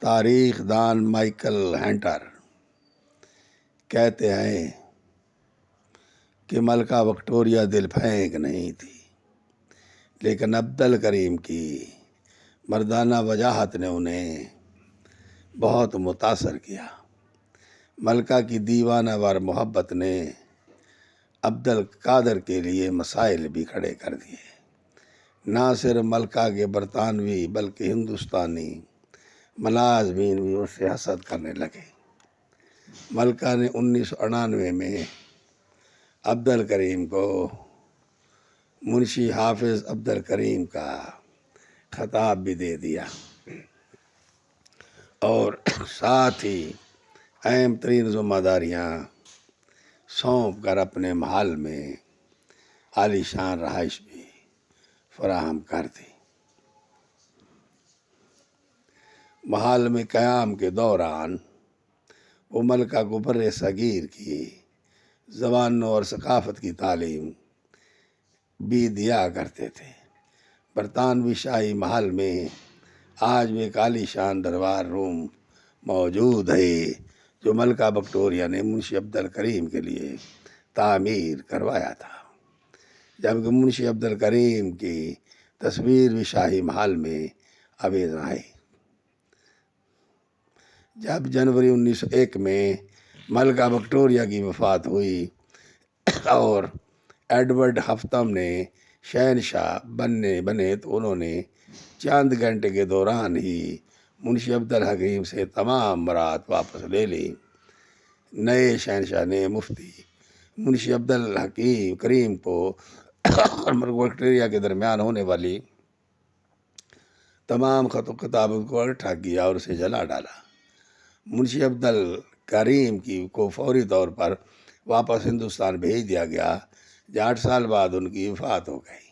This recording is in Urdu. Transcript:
تاریخ دان مائیکل ہینٹر کہتے ہیں کہ ملکہ وکٹوریہ دل پھینک نہیں تھی، لیکن عبد الکریم کی مردانہ وجاہت نے انہیں بہت متاثر کیا۔ ملکہ کی دیوانہ وار محبت نے عبد القادر کے لیے مسائل بھی کھڑے کر دیے۔ نہ صرف ملکہ کے برطانوی بلکہ ہندوستانی ملازمین بھی اس سے حسد کرنے لگے۔ ملکہ نے 1998 میں عبد الکریم کو منشی حافظ عبد الکریم کا خطاب بھی دے دیا اور ساتھ ہی اہم ترین ذمہ داریاں سونپ کر اپنے محل میں عالی شان رہائش بھی فراہم کر دی۔ محل میں قیام کے دوران وہ ملکہ کو بر صغیر کی زبانوں اور ثقافت کی تعلیم بھی دیا کرتے تھے۔ برطانوی شاہی محل میں آج بھی ایک عالی شان دربار روم موجود ہے جو ملکہ وکٹوریہ نے منشی عبد الکریم کے لیے تعمیر کروایا تھا، جبکہ منشی عبد الکریم کی تصویر بھی شاہی محل میں آویزاں ہے۔ جب جنوری 1901 میں ملکہ وکٹوریہ کی وفات ہوئی اور ایڈورڈ ہفتم نے شہنشاہ بنے تو انہوں نے چند گھنٹے کے دوران ہی منشی عبد الحکیم سے تمام برات واپس لے لی۔ نئے شہنشاہ نے مفتی منشی عبد الحکیم کریم کو اور وکٹوریہ کے درمیان ہونے والی تمام خط و کتابوں کو اکٹھا کیا اور اسے جلا ڈالا۔ منشی عبد الکریم کو فوری طور پر واپس ہندوستان بھیج دیا گیا، جہاں 8 سال بعد ان کی وفات ہو گئی۔